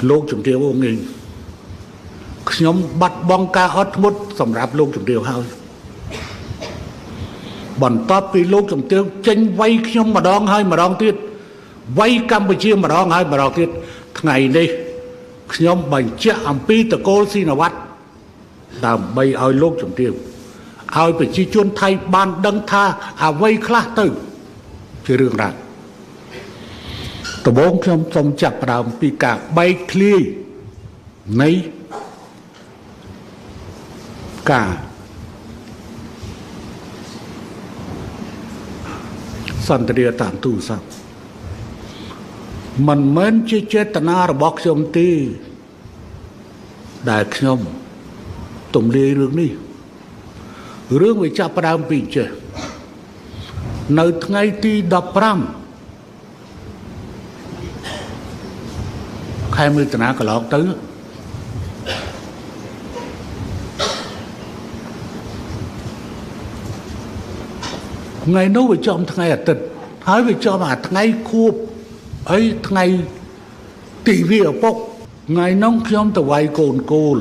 លោកជំទាវងីខ្ញុំបាត់បង់ការអត់ធ្មត់សម្រាប់លោកជំទាវហើយបន្ទាប់ពីលោកជំទាវចេញវាយខ្ញុំម្ដងហើយម្ដងទៀតវាយកម្ពុជាម្ដងហើយម្ដងទៀតថ្ងៃនេះខ្ញុំបញ្ជាក់អំពីតកូលស៊ីនវត្តដើម្បីឲ្យលោកជំទាវឲ្យប្រជាជនថៃបានដឹងថាអ្វីខ្លះទៅជារឿងរ៉ាវដំបូងខ្ញុំសូមចាប់ផ្ដើមពីការបែកធ្លាយនៃការសន្ទនាតាមទូរស័ព្ទមិនមែនជាចេតនារបស់ខ្ញុំទេដែលខ្ញុំទំលាយរឿងនេះរឿងវាចាប់ផ្ដើមពីចេះនៅថ្ងៃទី15ខែមិថុនាកន្លងទៅថ្ងៃនោះវាចំថ្ងៃអាទិត្យហើយវាចំអាថ្ងៃខួបអីថ្ងៃទីវាឪពុកថ្ងៃនោះខ្ញុំទៅវាយកូនគោល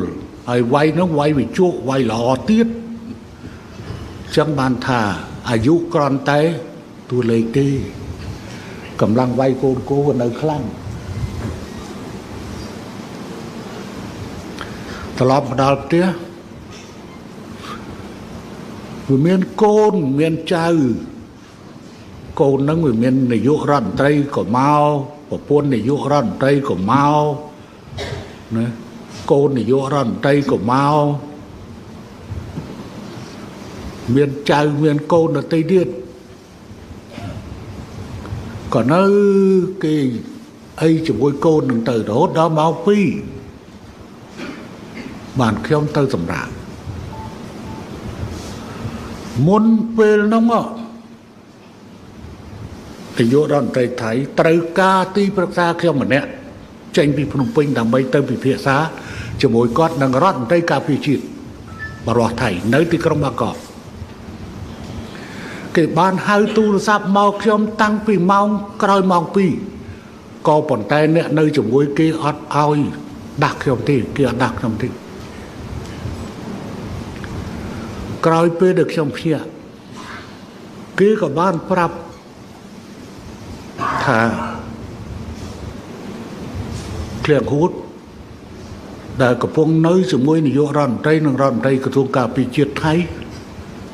ហើយវាយនោះវាយវិជក់វាយល្អទៀតចឹងបានថាអាយុគ្រាន់តែតួលេខទេកម្លាំងវាយកូនគោលនៅខ្លាំងត្រឡប់មកដល់ផ្ទះវាមានកូនមានចៅកូននឹងវាមាននាយករដ្ឋមន្ត្រីក៏មកប្រពន្ធនាយករដ្ឋមន្ត្រីក៏មកណាកូននាយករដ្ឋមន្ត្រីក៏មកមានចៅមានកូនដទៃទៀតក៏នៅគេអីជាមួយកូននឹងទៅរហូតដល់ម៉ោង2បានខ្ញុំទៅសម្រាប់មុនពេលនោះនាយករដ្ឋមន្ត្រីថៃត្រូវការទីប្រឹក្សាខ្ញុំម្នាក់ចេញពីភ្នំពេញដើម្បីទៅពិភាក្សាជាមួយគាត់នឹងរដ្ឋមន្ត្រីការពារជាតិបរោះថៃនៅទីក្រុងបាងកកគេបានហៅទូរស័ព្ទមកខ្ញុំតាំងពីម៉ោងក្រោយម៉ោង2ក៏ប៉ុន្តែអ្នកនៅជាមួយគេអត់ឲ្យដាក់ខ្ញុំទេគេអត់ដាក់ខ្ញុំទេក្រោយពេលដែលខ្ញុំភ្ញាក់គេក៏បានប្រាប់ថាឃ្លៀងហួតដែលកំពុងនៅជាមួយនាយករដ្ឋមន្ត្រីនិងរដ្ឋមន្ត្រីក្រសួងការពារជាតិថៃ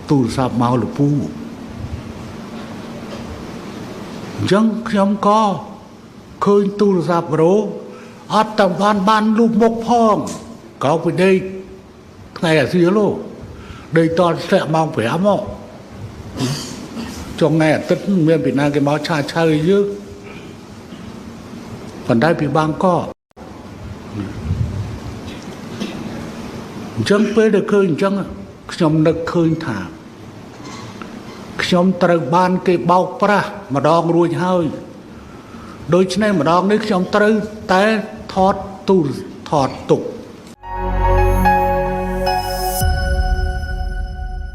ទូរស័ព្ទមកលពូអញ្ចឹងខ្ញុំក៏ឃើញទូរស័ព្ទរោអត់តាមបានលុបមុខផងក៏ពីដេកថ្ងៃអាសៀលលោកដេកតធ្លាក់ម៉ោង5មកចុងថ្ងៃអាទិត្យមានពីណាគេមកឆាឆៅយើងប៉ុន្តែពីបាងកកអញ្ចឹងពេលដែលឃើញអញ្ចឹងខ្ញុំនឹកឃើញថាខ្ញុំត្រូវបានគេបោកប្រាស់ម្ដងរួចហើយដូច្នេះម្ដងនេះខ្ញុំត្រូវតែថតទុក